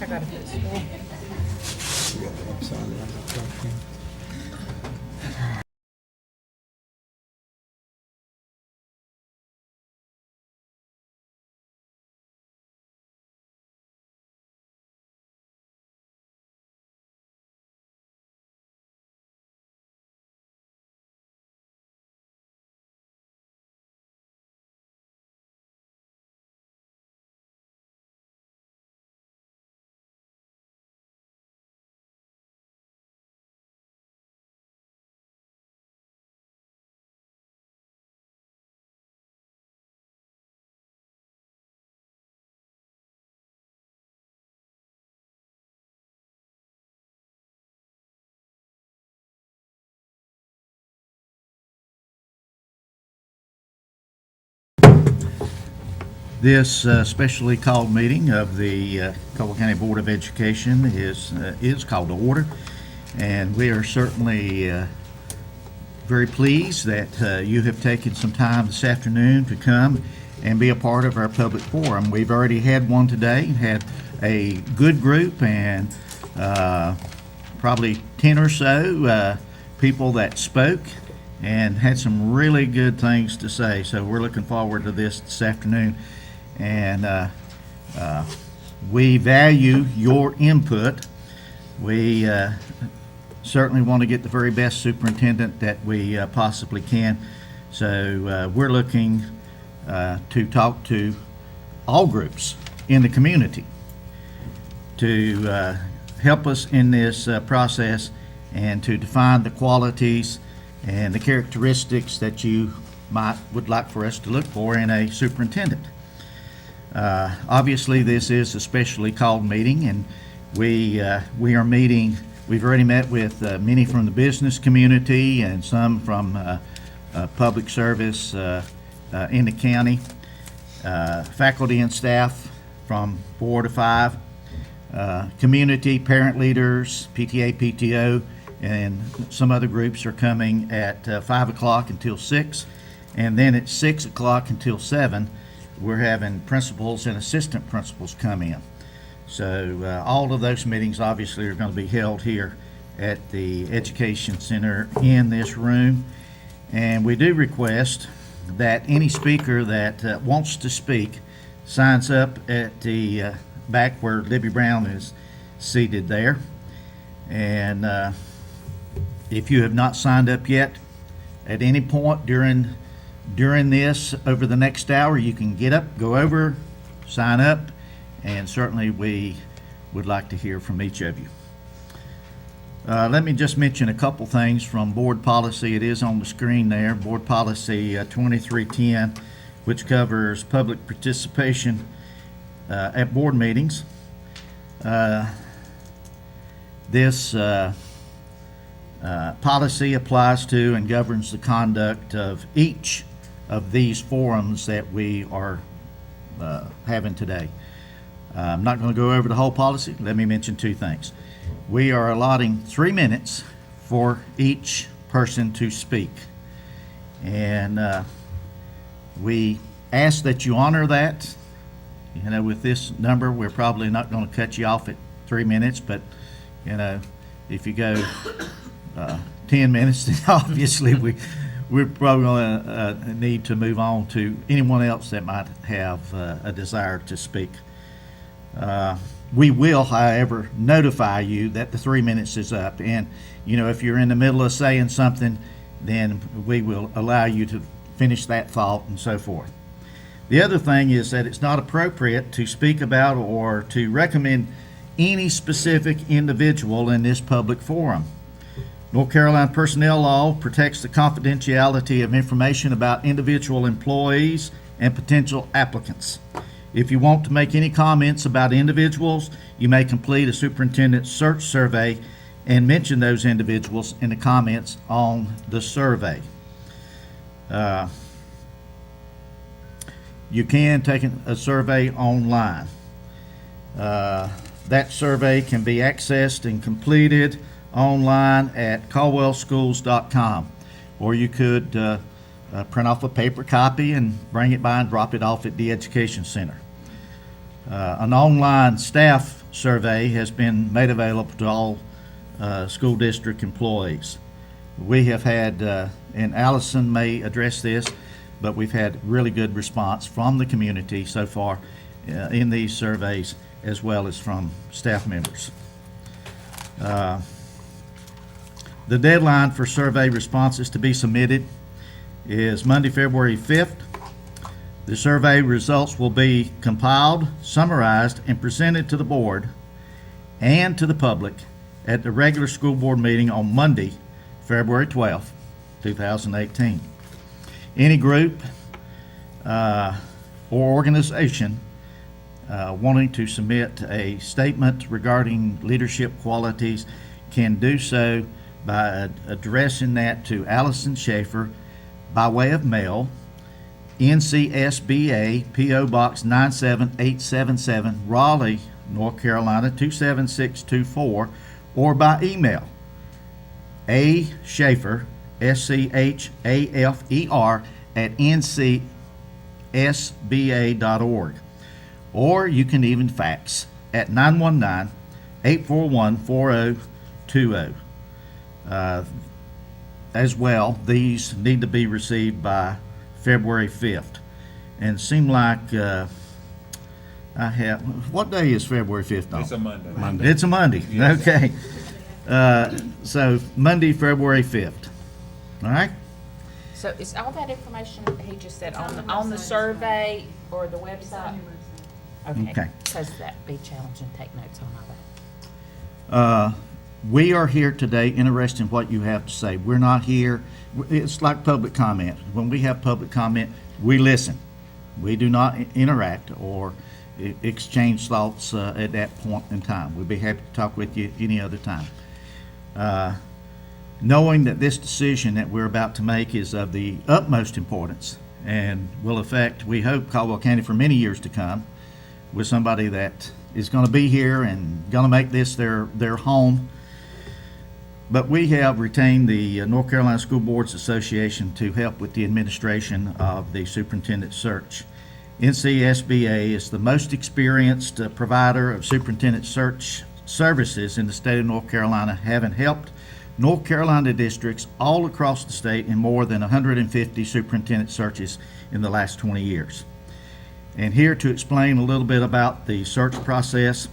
I got it. This specially called meeting of the Caldwell County Board of Education is called to order, and we are certainly very pleased that you have taken some time this afternoon to come and be a part of our public forum. We've already had one today, had a good group, and probably 10 or so people that spoke and had some really good things to say. So we're looking forward to this afternoon. And we value your input. We certainly want to get the very best superintendent that we possibly can. So we're looking to talk to all groups in the community to help us in this process and to define the qualities and the characteristics that you would like for us to look for in a superintendent. Obviously, this is a specially called meeting, and we are meeting. We've already met with many from the business community and some from public service in the county, faculty and staff from 4 to 5, community, parent leaders, PTA, PTO, and some other groups are coming at 5 o'clock until 6, and then at 6 o'clock until 7. We're having principals and assistant principals come in. So all of those meetings obviously are going to be held here at the Education Center in this room. And we do request that any speaker that wants to speak signs up at the back where Libby Brown is seated there. And if you have not signed up yet, at any point during this, over the next hour, you can get up, go over, sign up, and certainly we would like to hear from each of you. Let me just mention a couple things from board policy. It is on the screen there. Board policy 2310, which covers public participation at board meetings. This policy applies to and governs the conduct of each of these forums that we are having today. I'm not going to go over the whole policy. Let me mention two things. We are allotting 3 minutes for each person to speak. And we ask that you honor that. You know, with this number, we're probably not going to cut you off at 3 minutes, but, you know, if you go 10 minutes, then obviously we're probably going to need to move on to anyone else that might have a desire to speak. We will, however, notify you that the 3 minutes is up. And, you know, if you're in the middle of saying something, then we will allow you to finish that thought and so forth. The other thing is that it's not appropriate to speak about or to recommend any specific individual in this public forum. North Carolina personnel law protects the confidentiality of information about individual employees and potential applicants. If you want to make any comments about individuals, you may complete a superintendent search survey and mention those individuals in the comments on the survey. You can take a survey online. That survey can be accessed and completed online at caldwellschools.com, or you could print off a paper copy and bring it by and drop it off at the Education Center. An online staff survey has been made available to all school district employees. We have had, and Allison may address this, but we've had really good response from the community so far in these surveys, as well as from staff members. The deadline for survey responses to be submitted is Monday, February 5th. The survey results will be compiled, summarized, and presented to the board and to the public at the regular school board meeting on Monday, February 12th, 2018. Any group or organization wanting to submit a statement regarding leadership qualities can do so by addressing that to Allison Schaefer by way of mail, NCSBA, P.O. Box 97877, Raleigh, North Carolina 27624, or by email, Schaefer, SCHAFER, at ncsba.org. Or you can even fax at 919-841-4020. As well, these need to be received by February 5th. And it seemed like I have, what day is February 5th on? It's a Monday. It's a Monday, Yes. okay. So Monday, February 5th. All right? So is all that information he just said on the survey or the website? Okay. Okay, because that'd be challenging to take notes on all that. We are here today interested in what you have to say. We're not here, it's like public comment. When we have public comment, we listen. We do not interact or exchange thoughts at that point in time. We'd be happy to talk with you any other time. Knowing that this decision that we're about to make is of the utmost importance and will affect, we hope, Caldwell County for many years to come, with somebody that is going to be here and going to make this their home. But we have retained the North Carolina School Boards Association to help with the administration of the superintendent search. NCSBA is the most experienced provider of superintendent search services in the state of North Carolina, having helped North Carolina districts all across the state in more than 150 superintendent searches in the last 20 years. And here to explain a little bit about the search process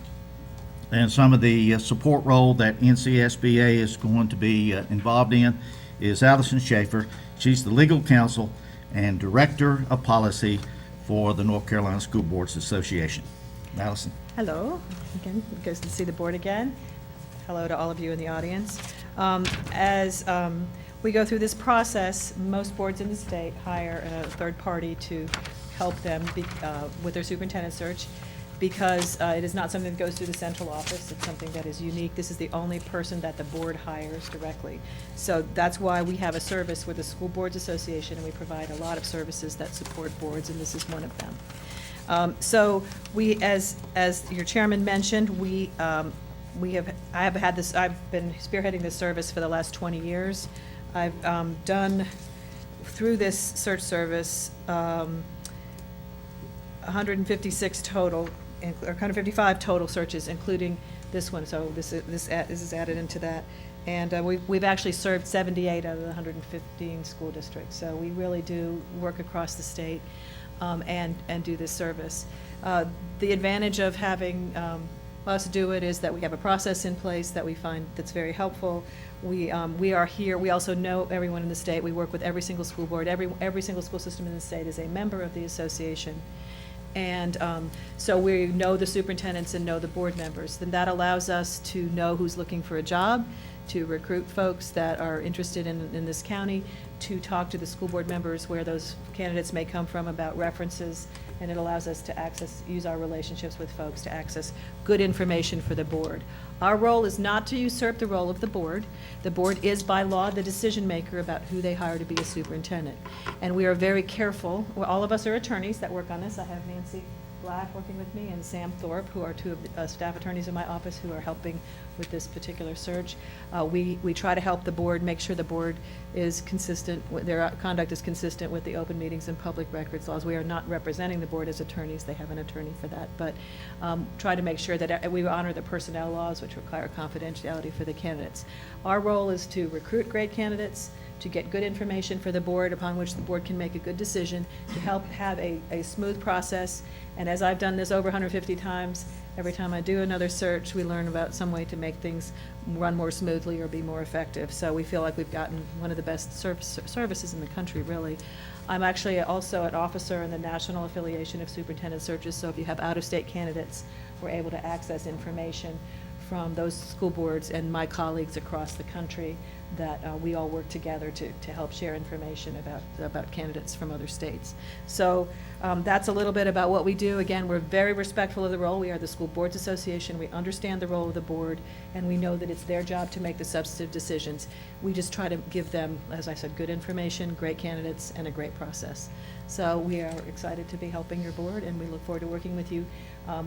and some of the support role that NCSBA is going to be involved in is Allison Schaefer. She's the legal counsel and director of policy for the North Carolina School Boards Association. Allison. Hello, again, it goes to see the board again. Hello to all of you in the audience. As we go through this process, most boards in the state hire a third party to help them with their superintendent search, because it is not something that goes through the central office. It's something that is unique. This is the only person that the board hires directly. So that's why we have a service with the School Boards Association, and we provide a lot of services that support boards, and this is one of them. So we, as your chairman mentioned, I've been spearheading this service for the last 20 years. I've done, through this search service, 156 total, or 155 total searches, including this one. So this is added into that. And we've actually served 78 out of the 115 school districts. So we really do work across the state and do this service. The advantage of having us do it is that we have a process in place that we find that's very helpful. We are here. We also know everyone in the state. We work with every single school board. Every single school system in the state is a member of the association. And so we know the superintendents and know the board members. Then that allows us to know who's looking for a job, to recruit folks that are interested in this county, to talk to the school board members where those candidates may come from about references, and it allows us to use our relationships with folks to access good information for the board. Our role is not to usurp the role of the board. The board is by law the decision maker about who they hire to be a superintendent. And we are very careful. Well, all of us are attorneys that work on this. I have Nancy Black working with me and Sam Thorpe, who are two of the staff attorneys in my office who are helping with this particular search. We try to help the board, make sure the board is consistent, their conduct is consistent with the open meetings and public records laws. We are not representing the board as attorneys, they have an attorney for that, but try to make sure that we honor the personnel laws, which require confidentiality for the candidates. Our role is to recruit great candidates, to get good information for the board upon which the board can make a good decision, to help have a smooth process. And as I've done this over 150 times, every time I do another search, we learn about some way to make things run more smoothly or be more effective. So we feel like we've gotten one of the best services in the country, really. I'm actually also an officer in the National Affiliation of Superintendent Searches, so if you have out-of-state candidates, we're able to access information from those school boards and my colleagues across the country that we all work together to help share information about candidates from other states. So that's a little bit about what we do. Again, we're very respectful of the role. We are the School Boards Association. We understand the role of the board, and we know that it's their job to make the substantive decisions. We just try to give them, as I said, good information, great candidates, and a great process. So we are excited to be helping your board, and we look forward to working with you.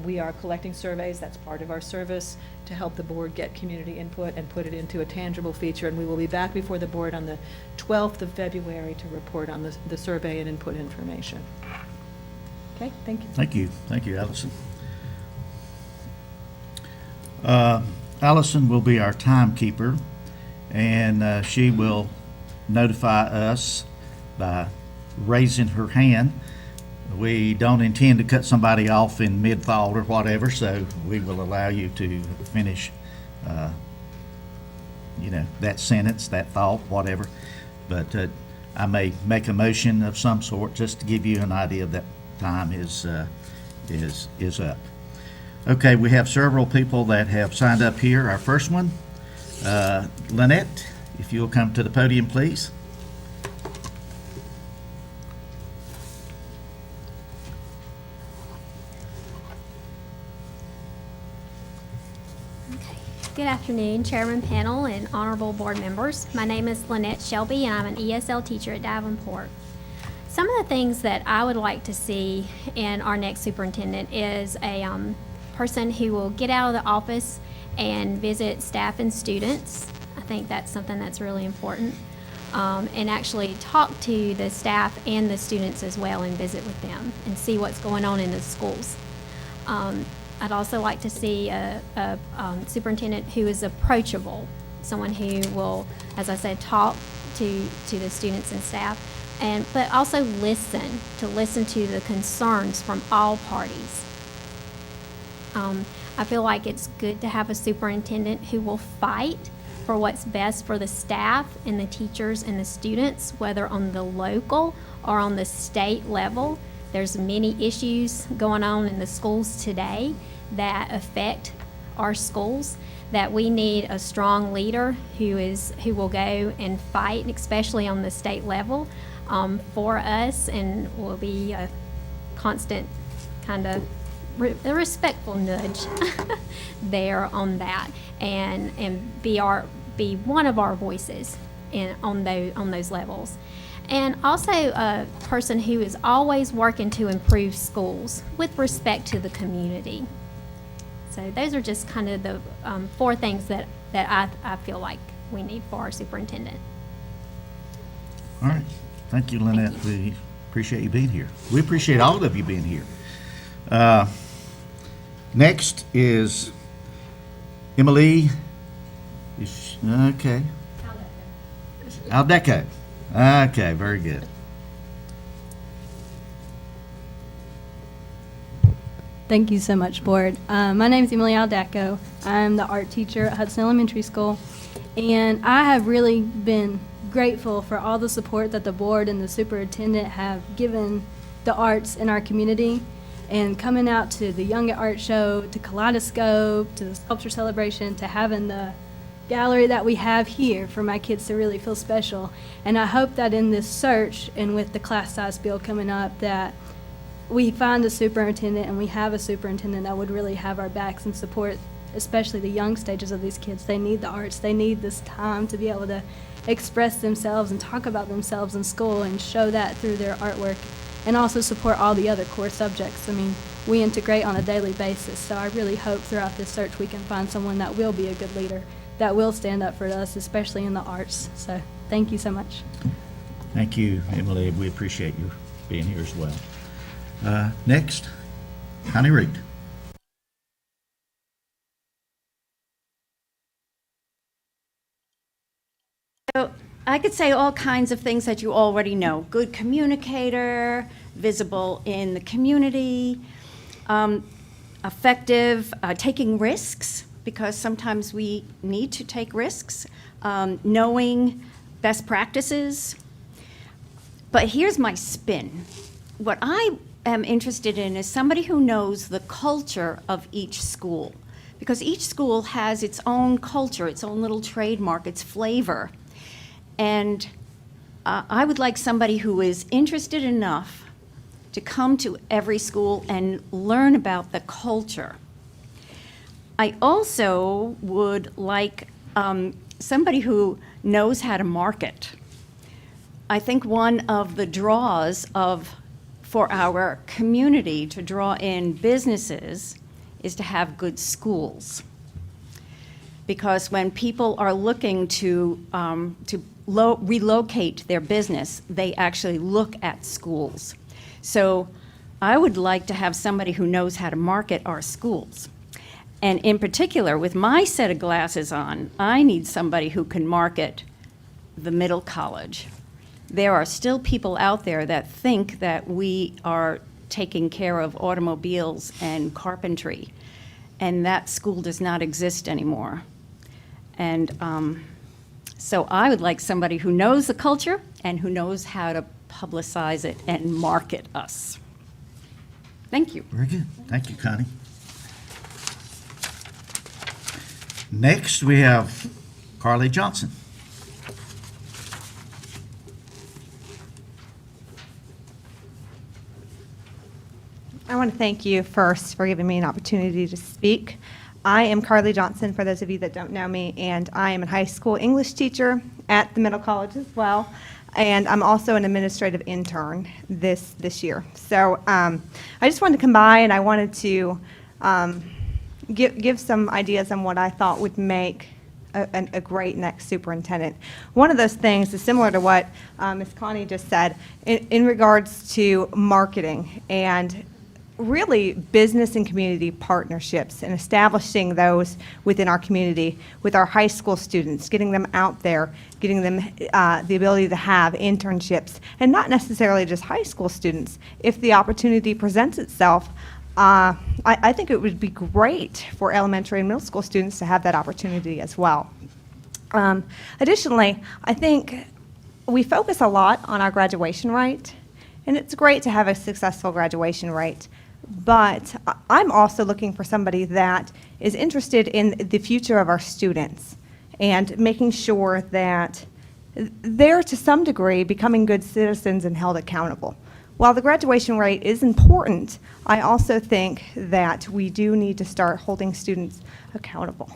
We are collecting surveys. That's part of our service to help the board get community input and put it into a tangible feature. And we will be back before the board on the 12th of February to report on the survey and input information. Okay, thank you. Thank you. Thank you, Allison. Allison will be our timekeeper, and she will notify us by raising her hand. We don't intend to cut somebody off in mid-thought or whatever, so we will allow you to finish, that sentence, that thought, whatever. But I may make a motion of some sort just to give you an idea that time is up. Okay, we have several people that have signed up here. Our first one, Lynette, if you'll come to the podium, please. Good afternoon, Chairman Panel and honorable board members. My name is Lynette Shelby, and I'm an ESL teacher at Davenport. Some of the things that I would like to see in our next superintendent is a person who will get out of the office and visit staff and students. I think that's something that's really important. And actually talk to the staff and the students as well and visit with them and see what's going on in the schools. I'd also like to see a superintendent who is approachable, someone who will, as I said, talk to the students and staff, but also listen to the concerns from all parties. I feel like it's good to have a superintendent who will fight for what's best for the staff and the teachers and the students, whether on the local or on the state level. There's many issues going on in the schools today that affect our schools, that we need a strong leader who will go and fight, especially on the state level, for us, and will be a constant kind of a respectful nudge there on that, and be one of our voices on those levels. And also a person who is always working to improve schools with respect to the community. So those are just kind of the 4 things that I feel like we need for our superintendent. All right. Thank you, Lynette. Thank you. We appreciate you being here. We appreciate all of you being here. Next is Emily. Okay. Aldeco. Okay, very good. Thank you so much, Board. My name is Emily Aldeco. I'm the art teacher at Hudson Elementary School, and I have really been grateful for all the support that the board and the superintendent have given the arts in our community, and coming out to the Young at Art Show, to Kaleidoscope, to the Sculpture Celebration, to having the gallery that we have here for my kids to really feel special. And I hope that in this search and with the class size bill coming up, that we find a superintendent and we have a superintendent that would really have our backs and support, especially the young stages of these kids. They need the arts. They need this time to be able to express themselves and talk about themselves in school and show that through their artwork. and also support all the other core subjects. I mean, we integrate on a daily basis, so I really hope throughout this search we can find someone that will be a good leader, that will stand up for us, especially in the arts. So thank you so much. Thank you, Emily. We appreciate you being here as well. Next, Connie Reed. So I could say all kinds of things that you already know. Good communicator, visible in the community, effective, taking risks, because sometimes we need to take risks, knowing best practices. But here's my spin. What I am interested in is somebody who knows the culture of each school, because each school has its own culture, its own little trademark, its flavor. And I would like somebody who is interested enough to come to every school and learn about the culture. I also would like somebody who knows how to market. I think one of the draws for our community to draw in businesses is to have good schools. Because when people are looking to relocate their business, they actually look at schools. So I would like to have somebody who knows how to market our schools. And in particular, with my set of glasses on, I need somebody who can market the middle college. There are still people out there that think that we are taking care of automobiles and carpentry, and that school does not exist anymore. And so I would like somebody who knows the culture and who knows how to publicize it and market us. Thank you. Very good. Thank you, Connie. Next, we have Carly Johnson. I want to thank you first for giving me an opportunity to speak. I am Carly Johnson, for those of you that don't know me, and I am a high school English teacher at the middle college as well, and I'm also an administrative intern this year. So I just wanted to come by, and I wanted to give some ideas on what I thought would make a great next superintendent. One of those things is similar to what Ms. Connie just said in regards to marketing and really business and community partnerships and establishing those within our community with our high school students, getting them out there, getting them the ability to have internships, and not necessarily just high school students. If the opportunity presents itself, I think it would be great for elementary and middle school students to have that opportunity as well. Additionally, I think we focus a lot on our graduation rate, and it's great to have a successful graduation rate. But I'm also looking for somebody that is interested in the future of our students and making sure that they're to some degree becoming good citizens and held accountable. While the graduation rate is important, I also think that we do need to start holding students accountable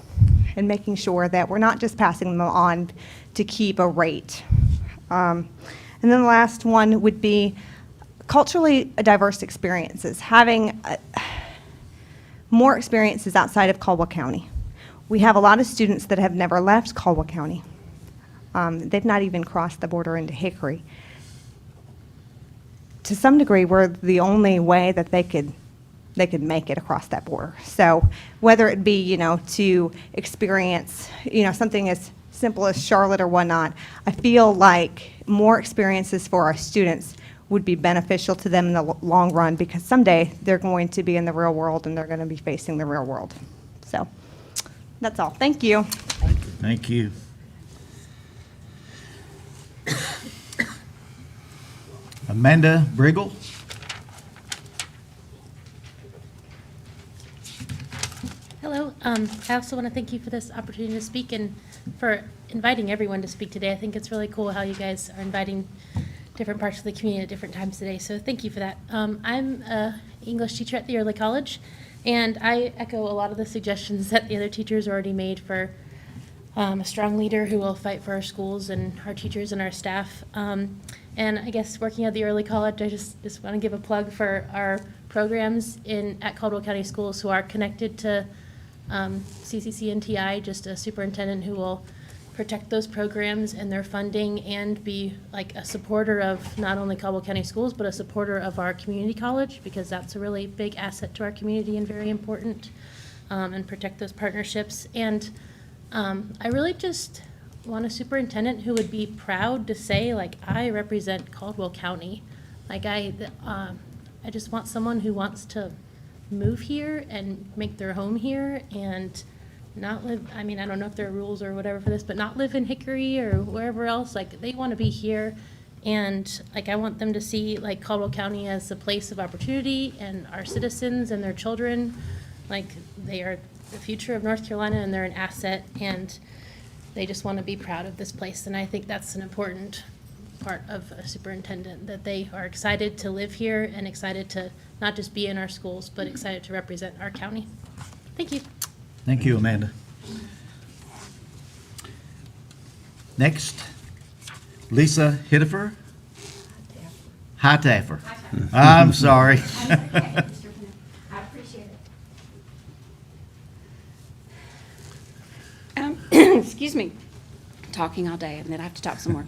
and making sure that we're not just passing them on to keep a rate. And then the last one would be culturally diverse experiences, having more experiences outside of Caldwell County. We have a lot of students that have never left Caldwell County. They've not even crossed the border into Hickory. To some degree, we're the only way that they could make it across that border. So whether it be, to experience, something as simple as Charlotte or whatnot, I feel like more experiences for our students would be beneficial to them in the long run, because someday they're going to be in the real world and they're going to be facing the real world. So that's all. Thank you. Thank you. Amanda Briggle. Hello. I also want to thank you for this opportunity to speak and for inviting everyone to speak today. I think it's really cool how you guys are inviting different parts of the community at different times today, so thank you for that. I'm an English teacher at the early college, and I echo a lot of the suggestions that the other teachers already made for a strong leader who will fight for our schools and our teachers and our staff. And I guess working at the early college, I just want to give a plug for our programs at Caldwell County Schools who are connected to CCC and TI, just a superintendent who will protect those programs and their funding and be like a supporter of not only Caldwell County Schools, but a supporter of our community college, because that's a really big asset to our community and very important, and protect those partnerships. And I really just want a superintendent who would be proud to say, like, I represent Caldwell County. Like, I just want someone who wants to move here and make their home here and not live, I mean, I don't know if there are rules or whatever for this, but not live in Hickory or wherever else. Like, they want to be here. And, like, I want them to see, like, Caldwell County as a place of opportunity, and our citizens and their children, like, they are the future of North Carolina and they're an asset, and they just want to be proud of this place. And I think that's an important part of a superintendent, that they are excited to live here and excited to not just be in our schools, but excited to represent our county. Thank you. Thank you, Amanda. Next, Lisa Hitifer. Hightower. I'm sorry. I appreciate it. Excuse me, talking all day, and then I have to talk some more.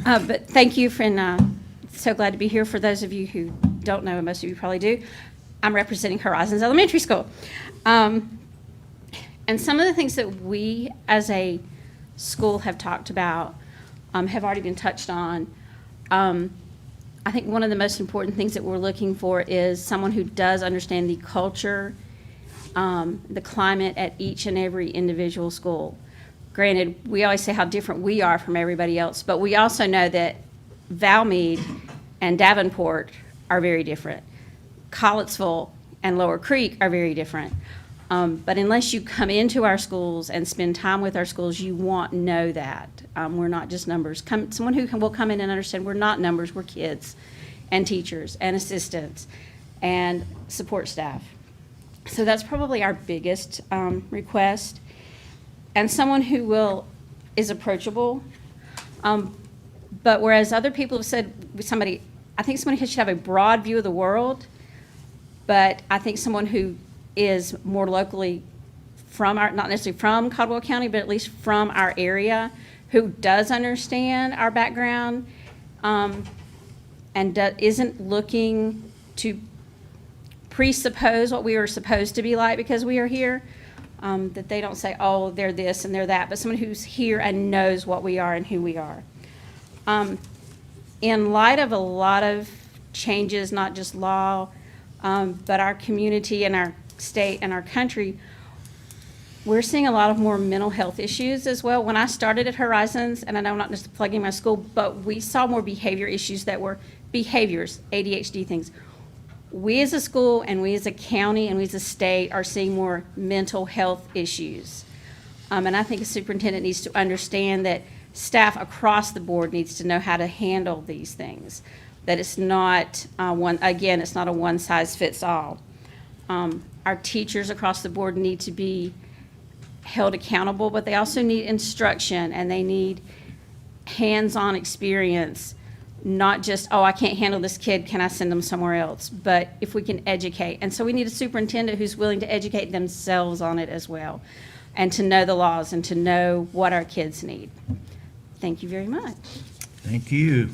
But thank you, friend. So glad to be here. For those of you who don't know, and most of you probably do, I'm representing Horizons Elementary School. And some of the things that we as a school have talked about have already been touched on. I think one of the most important things that we're looking for is someone who does understand the culture, the climate at each and every individual school. Granted, we always say how different we are from everybody else, but we also know that Valmead and Davenport are very different. Collettsville and Lower Creek are very different. But unless you come into our schools and spend time with our schools, you won't know that. We're not just numbers. Someone who will come in and understand we're not numbers, we're kids and teachers and assistants and support staff. So that's probably our biggest request. And someone who is approachable. But whereas other people have said, I think somebody should have a broad view of the world, but I think someone who is more locally not necessarily from Caldwell County, but at least from our area, who does understand our background, and isn't looking to presuppose what we are supposed to be like because we are here, that they don't say, oh, they're this and they're that, but someone who's here and knows what we are and who we are. In light of a lot of changes, not just law, but our community and our state and our country, we're seeing a lot of more mental health issues as well. When I started at Horizons, and I know I'm not just plugging my school, but we saw more behavior issues that were behaviors, ADHD things. We as a school and we as a county and we as a state are seeing more mental health issues. And I think a superintendent needs to understand that staff across the board needs to know how to handle these things. That it's not it's not a one-size-fits-all. Our teachers across the board need to be held accountable, but they also need instruction and they need hands-on experience, not just, oh, I can't handle this kid, can I send them somewhere else? But if we can educate. And so we need a superintendent who's willing to educate themselves on it as well, and to know the laws and to know what our kids need. Thank you very much. Thank you.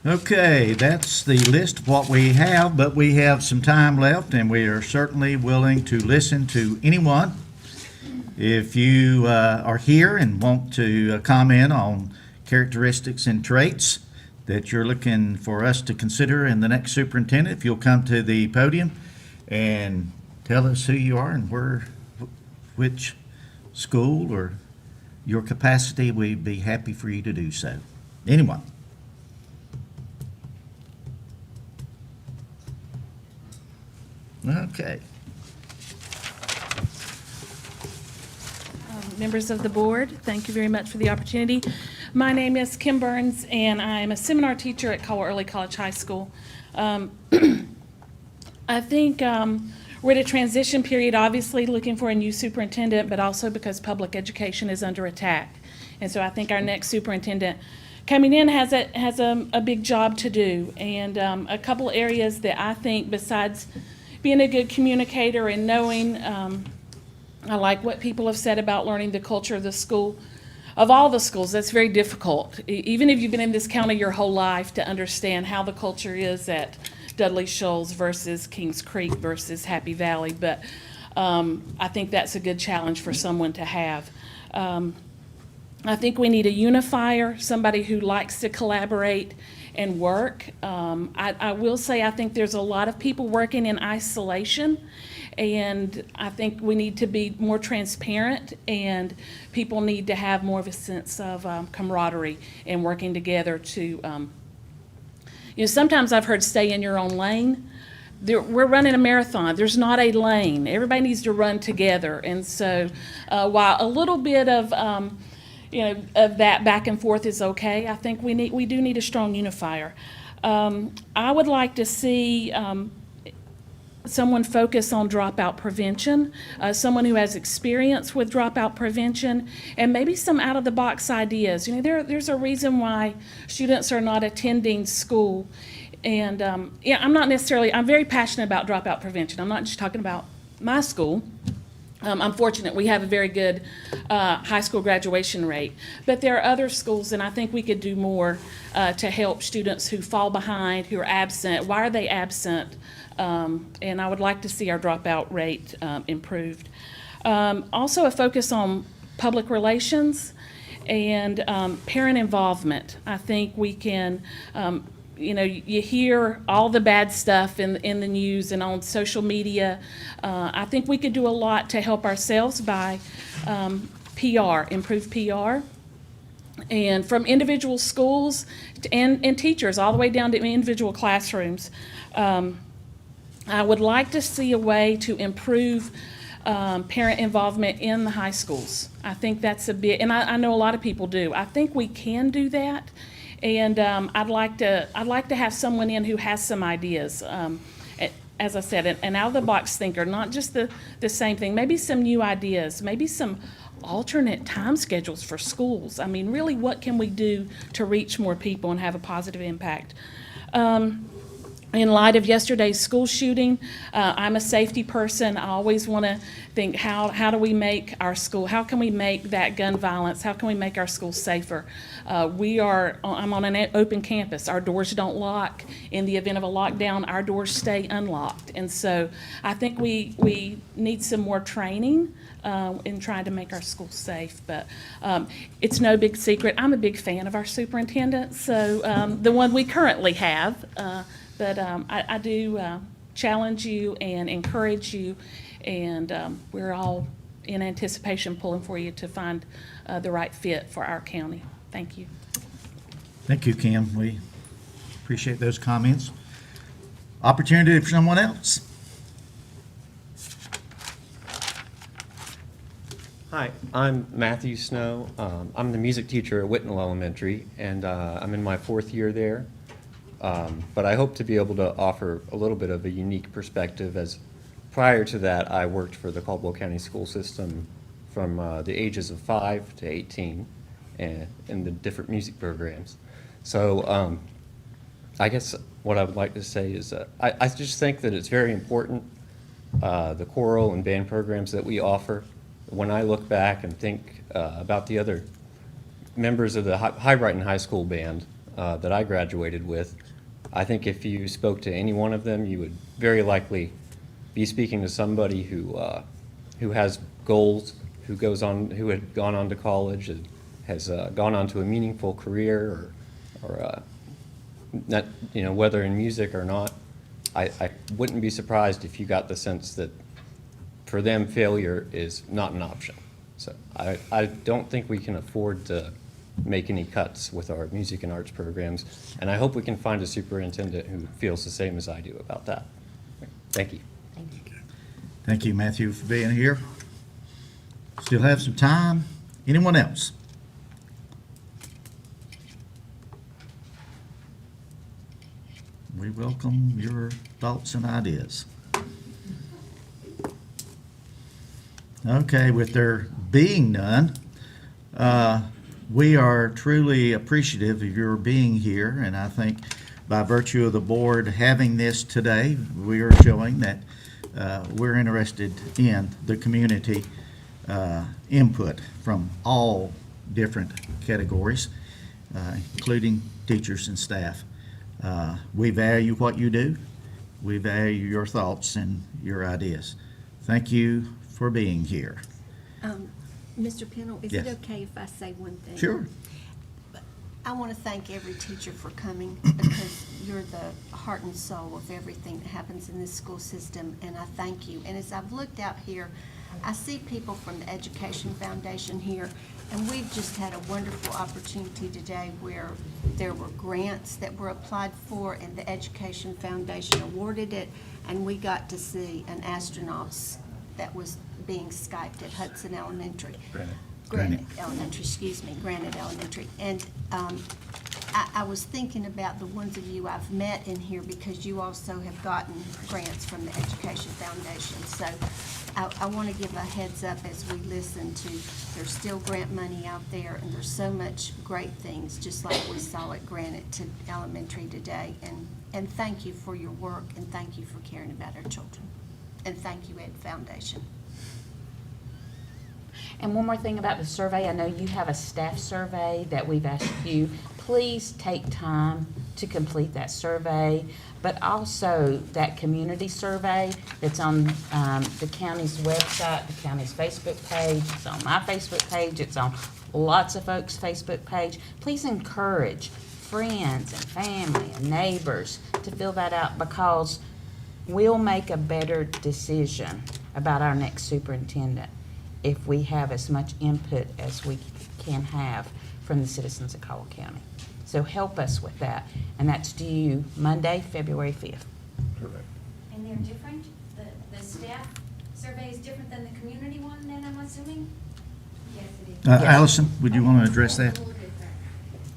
Okay, that's the list of what we have, but we have some time left, and we are certainly willing to listen to anyone. If you are here and want to comment on characteristics and traits that you're looking for us to consider in the next superintendent, if you'll come to the podium and tell us who you are and which school or your capacity, we'd be happy for you to do so. Anyone? Okay. Members of the board, thank you very much for the opportunity. My name is Kim Burns, and I'm a seminar teacher at Caldwell Early College High School. I think we're at a transition period, obviously looking for a new superintendent, but also because public education is under attack. And so I think our next superintendent coming in has a big job to do. And a couple areas that I think, besides being a good communicator and knowing, I like what people have said about learning the culture of the school. Of all the schools, that's very difficult. Even if you've been in this county your whole life, to understand how the culture is at Dudley Shoals versus Kings Creek versus Happy Valley. But I think that's a good challenge for someone to have. I think we need a unifier, somebody who likes to collaborate and work. I will say I think there's a lot of people working in isolation, and I think we need to be more transparent, and people need to have more of a sense of camaraderie and working together to, sometimes I've heard stay in your own lane. We're running a marathon. There's not a lane. Everybody needs to run together. And so while a little bit of, of that back and forth is okay, I think we do need a strong unifier. I would like to see someone focus on dropout prevention, someone who has experience with dropout prevention, and maybe some out-of-the-box ideas. There's a reason why students are not attending school. And I'm very passionate about dropout prevention. I'm not just talking about my school. I'm fortunate we have a very good high school graduation rate. But there are other schools, and I think we could do more to help students who fall behind, who are absent. Why are they absent? And I would like to see our dropout rate improved. Also, a focus on public relations and parent involvement. I think we can, you hear all the bad stuff in the news and on social media. I think we could do a lot to help ourselves by PR, improve PR. And from individual schools and teachers all the way down to individual classrooms. I would like to see a way to improve parent involvement in the high schools. I think that's a bit, and I know a lot of people do. I think we can do that, and I'd like to have someone in who has some ideas. As I said, an out-of-the-box thinker, not just the same thing. Maybe some new ideas. Maybe some alternate time schedules for schools. I mean, really, what can we do to reach more people and have a positive impact? In light of yesterday's school shooting, I'm a safety person. I always want to think, how do we make our school, how can we make that gun violence, how can we make our schools safer? I'm on an open campus. Our doors don't lock. In the event of a lockdown, our doors stay unlocked. And so I think we need some more training in trying to make our schools safe. But it's no big secret. I'm a big fan of our superintendent, so the one we currently have. But I do challenge you and encourage you, and we're all in anticipation pulling for you to find the right fit for our county. Thank you. Thank you, Kim. We appreciate those comments. Opportunity for someone else. Hi, I'm Matthew Snow. I'm the music teacher at Whitnell Elementary, and I'm in my 4th year there. But I hope to be able to offer a little bit of a unique perspective, as prior to that I worked for the Caldwell County school system from the ages of 5 to 18 and in the different music programs. So I guess what I would like to say is I just think that it's very important, the choral and band programs that we offer. When I look back and think about the other members of the High Brighton High School band that I graduated with, I think if you spoke to any one of them, you would very likely be speaking to somebody who has goals, who had gone on to college, and has gone on to a meaningful career, or not, whether in music or not. I wouldn't be surprised if you got the sense that for them failure is not an option. So I don't think we can afford to make any cuts with our music and arts programs, and I hope we can find a superintendent who feels the same as I do about that. Thank you. Thank you, Matthew, for being here. Still have some time. Anyone else? We welcome your thoughts and ideas. Okay, with there being none, we are truly appreciative of your being here, and I think by virtue of the board having this today, we are showing that we're interested in the community input from all different categories, including teachers and staff. We value what you do. We value your thoughts and your ideas. Thank you for being here. Mr. Pennell, is Yes. it okay if I say one thing? Sure. I want to thank every teacher for coming because you're the heart and soul of everything that happens in this school system, and I thank you. And as I've looked out here, I see people from the Education Foundation here, and we've just had a wonderful opportunity today where there were grants that were applied for, and the Education Foundation awarded it, and we got to see an astronaut that was being Skyped at Hudson Elementary. Granite Elementary, excuse me, Granite Elementary. And I was thinking about the ones of you I've met in here because you also have gotten grants from the Education Foundation. So I want to give a heads up as we listen to, there's still grant money out there, and there's so much great things, just like we saw at Granite to Elementary today. And thank you for your work, and thank you for caring about our children. And thank you, Ed Foundation. And one more thing about the survey, I know you have a staff survey that we've asked you. Please take time to complete that survey, but also that community survey that's on the county's website, the county's Facebook page, it's on my Facebook page, it's on lots of folks' Facebook page. Please encourage friends and family and neighbors to fill that out, because we'll make a better decision about our next superintendent if we have as much input as we can have from the citizens of Caldwell County. So help us with that, and that's due Monday, February 5th. And they're different? The staff survey is different than the community one, then, I'm assuming? Yes, it is. Allison, would you want to address that?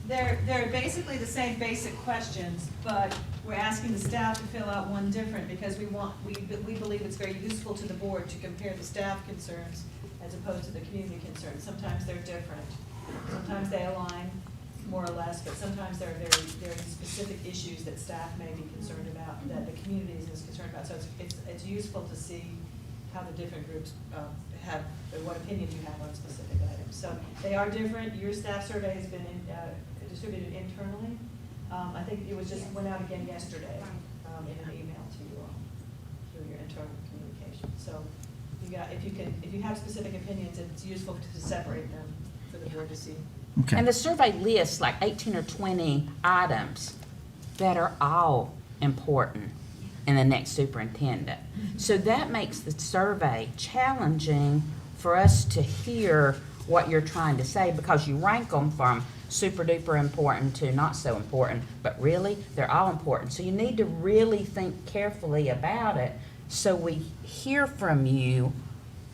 They're basically the same basic questions, but we're asking the staff to fill out one different because we believe it's very useful to the board to compare the staff concerns as opposed to the community concerns. Sometimes they're different. Sometimes they align more or less, but sometimes there are very specific issues that staff may be concerned about, that the community is concerned about. So it's useful to see how the different groups have, what opinions you have on specific items. So they are different. Your staff survey has been distributed internally. I think it was just went out again yesterday in an email to you all through your internal communication. So if you have specific opinions, it's useful to separate them for the board to see. Okay. And the survey lists like 18 or 20 items that are all important in the next superintendent. So that makes the survey challenging for us to hear what you're trying to say, because you rank them from super duper important to not so important, but really, they're all important. So you need to really think carefully about it so we hear from you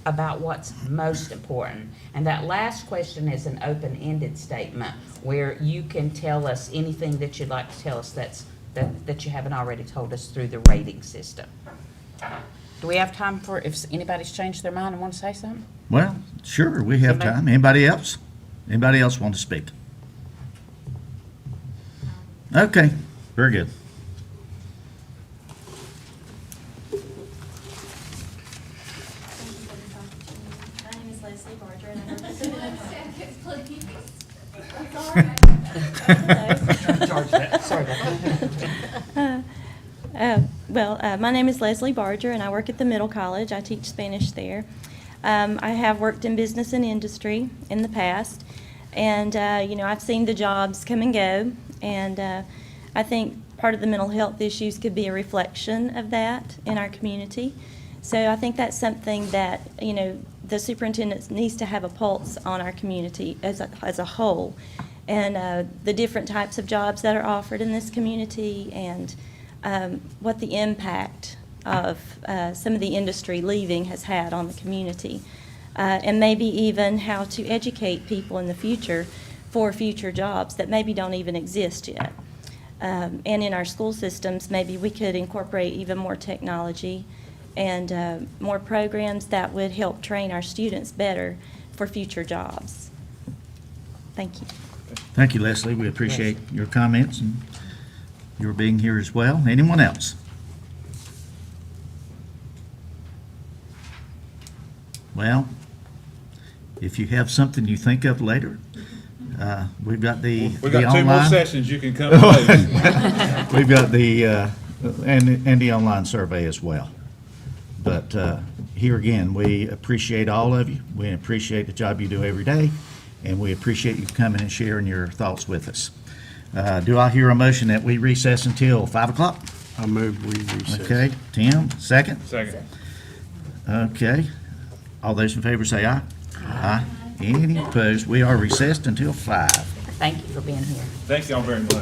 about what's most important. And that last question is an open-ended statement where you can tell us anything that you'd like to tell us that you haven't already told us through the rating system. Do we have time for, if anybody's changed their mind and want to say something? Well, sure, we have time. Anybody else? Anybody else want to speak? Okay, very good. My name is Leslie Barger, and I work at my name is Leslie Barger, and I work at the Middle College. I teach Spanish there. I have worked in business and industry in the past, and I've seen the jobs come and go, and I think part of the mental health issues could be a reflection of that in our community. So I think that's something that the superintendent needs to have a pulse on our community as a whole, and the different types of jobs that are offered in this community, and what the impact of some of the industry leaving has had on the community, and maybe even how to educate people in the future for future jobs that maybe don't even exist yet. And in our school systems, maybe we could incorporate even more technology and more programs that would help train our students better for future jobs. Thank you. Thank you, Leslie. We appreciate your comments and your being here as well. Anyone else? Well, if you have something you think of later, we've got the We got 2 more online- sessions you can come to. We've got the, and the online survey as well. But here again, we appreciate all of you. We appreciate the job you do every day, and we appreciate you coming and sharing your thoughts with us. Do I hear a motion that we recess until 5 o'clock? I move we recess. Okay, Tim, second? Second. Okay. All those in favor say aye. Aye. Any opposed? We are recessed until 5. Thank you for being here. Thank y'all very much.